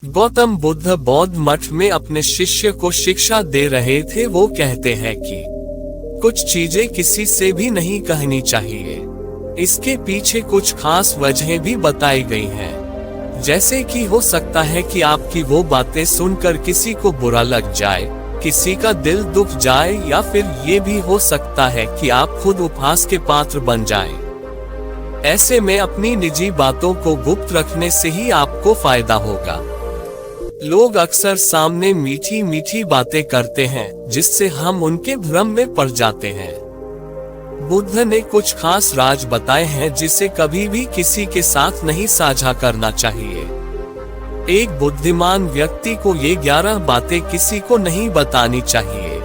गौतम बुद्ध बौद्ध मठ में अपने शिष्य को शिक्षा दे रहे थे। वो कहते हैं कि कुछ चीजें किसी से भी नहीं कहनी चाहिए। इसके पीछे कुछ खास वजहें भी बताई गई हैं। जैसे कि हो सकता है कि आपकी वो बातें सुनकर किसी को बुरा लग जाए, किसी का दिल दुख जाए, या फिर ये भी हो सकता है कि आप खुद उपहास के पात्र बन जाएं। ऐसे में अपनी निजी बातों को गुप्त रखने से ही आपको फायदा होगा। लोग अक्सर सामने मीठी मीठी बातें करते हैं, जिससे हम उनके भ्रम में पड़ जाते हैं। बुद्ध ने कुछ खास राज बताए हैं जिसे कभी भी किसी के साथ नहीं साझा करना चाहिए। एक बुद्धिमान व्यक्ति को ये 11 बातें किसी को नहीं बतानी चाहिए।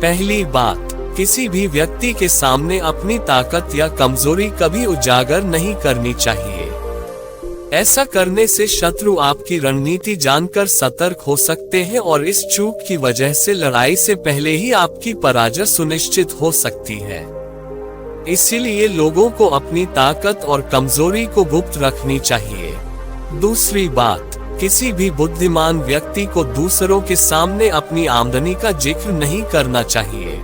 पहली बात, किसी भी व्यक्ति के सामने अपनी ताकत या कमजोरी कभी उजागर नहीं करनी चाहिए। ऐसा करने से शत्रु आपकी रणनीति जानकर सतर्क हो सकते हैं और इस चूक की वजह से लड़ाई से पहले ही आपकी पराजय सुनिश्चित हो सकती है। इसीलिए लोगों को अपनी ताकत और कमजोरी को गुप्त रखनी चाहिए। दूसरी बात, किसी भी बुद्धिमान व्यक्ति को दूसरों के सामने अपनी आमदनी का जिक्र नहीं करना चाहिए।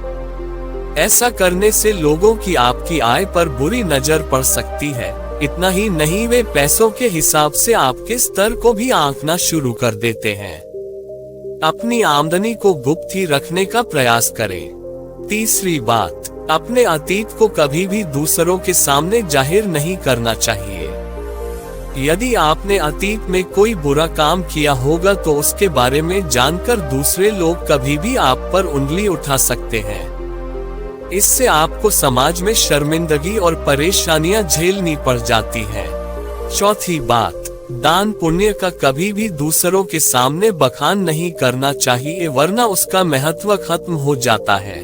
ऐसा करने से लोगों की आपकी आय पर बुरी नजर पड़ सकती है। इतना ही नहीं, वे पैसों के हिसाब से आपके स्तर को भी आंकना शुरू कर देते हैं। अपनी आमदनी को गुप्त ही रखने का प्रयास करें। तीसरी बात, अपने अतीत को कभी भी दूसरों के सामने जाहिर नहीं करना चाहिए। यदि आपने अतीत में कोई बुरा काम किया होगा तो उसके बारे में जानकर दूसरे लोग कभी भी आप पर उंगली उठा सकते हैं। इससे आपको समाज में शर्मिंदगी और परेशानियां झेलनी पड़ जाती हैं। चौथी बात, दान पुण्य का कभी भी दूसरों के सामने बखान नहीं करना चाहिए, वरना उसका महत्व खत्म हो जाता है।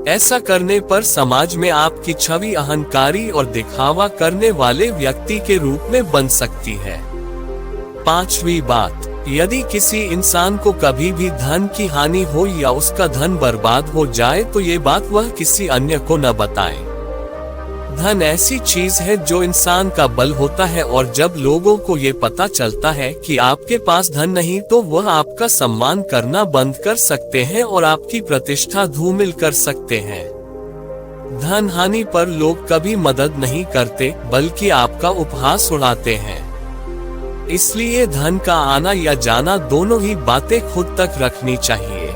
ऐसा करने पर समाज में आपकी छवि अहंकारी और दिखावा करने वाले व्यक्ति के रूप में बन सकती है। पांचवी बात, यदि किसी इंसान को कभी भी धन की हानि हो या उसका धन बर्बाद हो जाए तो ये बात वह किसी अन्य को न बताए। धन ऐसी चीज है जो इंसान का बल होता है, और जब लोगों को ये पता चलता है कि आपके पास धन नहीं तो वह आपका सम्मान करना बंद कर सकते हैं और आपकी प्रतिष्ठा धूमिल कर सकते हैं। धन हानि पर लोग कभी मदद नहीं करते, बल्कि आपका उपहास उड़ाते हैं। इसलिए धन का आना या जाना दोनों ही बातें खुद तक रखनी चाहिए।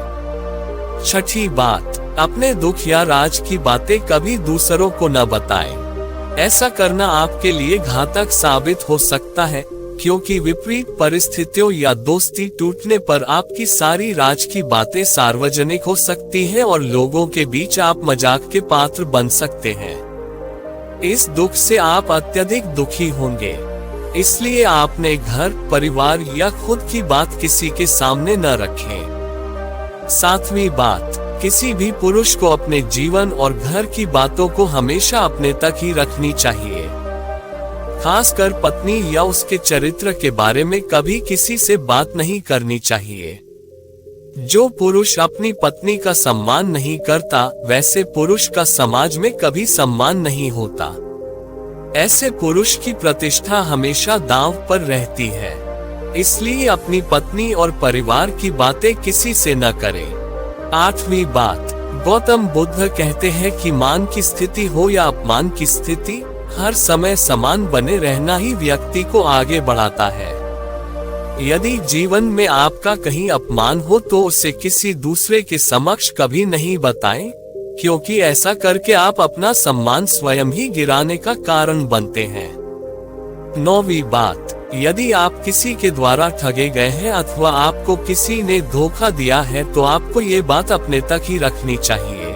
छठी बात, अपने दुख या राज की बातें कभी दूसरों को न बताएं। ऐसा करना आपके लिए घातक साबित हो सकता है, क्योंकि विपरीत परिस्थितियों या दोस्ती टूटने पर आपकी सारी राज की बातें सार्वजनिक हो सकती हैं और लोगों के बीच आप मजाक के पात्र बन सकते हैं। इस दुख से आप अत्यधिक दुखी होंगे। इसलिए आपने घर, परिवार या खुद की बात किसी के सामने न रखें। सातवीं बात, किसी भी पुरुष को अपने जीवन और घर की बातों को हमेशा अपने तक ही रखनी चाहिए। खासकर पत्नी या उसके चरित्र के बारे में कभी किसी से बात नहीं करनी चाहिए। जो पुरुष अपनी पत्नी का सम्मान नहीं करता, वैसे पुरुष का समाज में कभी सम्मान नहीं होता। ऐसे पुरुष की प्रतिष्ठा हमेशा दांव पर रहती है। इसलिए अपनी पत्नी और परिवार की बातें किसी से न करें। आठवीं बात, गौतम बुद्ध कहते हैं कि मान की स्थिति हो या अपमान की स्थिति, हर समय समान बने रहना ही व्यक्ति को आगे बढ़ाता है। यदि जीवन में आपका कहीं अपमान हो तो उसे किसी दूसरे के समक्ष कभी नहीं बताएं, क्योंकि ऐसा करके आप अपना सम्मान स्वयं ही गिराने का कारण बनते हैं। नौवीं बात, यदि आप किसी के द्वारा ठगे गए हैं अथवा आपको किसी ने धोखा दिया है तो आपको ये बात अपने तक ही रखनी चाहिए।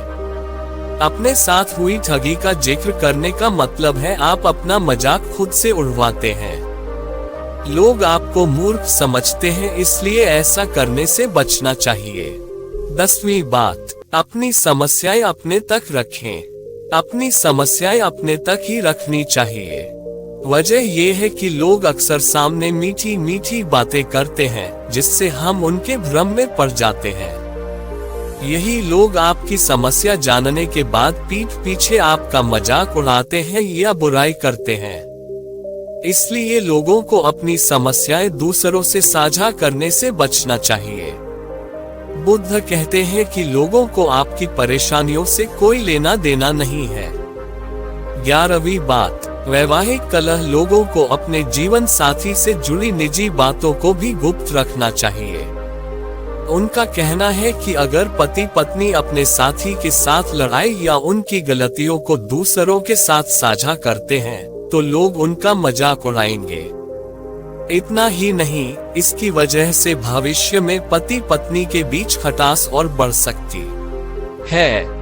अपने साथ हुई ठगी का जिक्र करने का मतलब है आप अपना मजाक खुद से उड़वाते हैं। लोग आपको मूर्ख समझते हैं, इसलिए ऐसा करने से बचना चाहिए। 10वीं बात, अपनी समस्याएं अपने तक रखें। अपनी समस्याएं अपने तक ही रखनी चाहिए। वजह यह है कि लोग अक्सर सामने मीठी मीठी बातें करते हैं, जिससे हम उनके भ्रम में पड़ जाते हैं। यही लोग आपकी समस्या जानने के बाद पीठ पीछे आपका मजाक उड़ाते हैं या बुराई करते हैं। इसलिए लोगों को अपनी समस्याएं दूसरों से साझा करने से बचना चाहिए। बुद्ध कहते हैं कि लोगों को आपकी परेशानियों से कोई लेना देना नहीं है। 11वीं बात, वैवाहिक कलह। लोगों को अपने जीवन साथी से जुड़ी निजी बातों को भी गुप्त रखना चाहिए। उनका कहना है कि अगर पति पत्नी अपने साथी के साथ लड़ाई या उनकी गलतियों को दूसरों के साथ साझा करते हैं तो लोग उनका मजाक उड़ाएंगे। इतना ही नहीं, इसकी वजह से भविष्य में पति पत्नी के बीच खटास और बढ़ सकती है।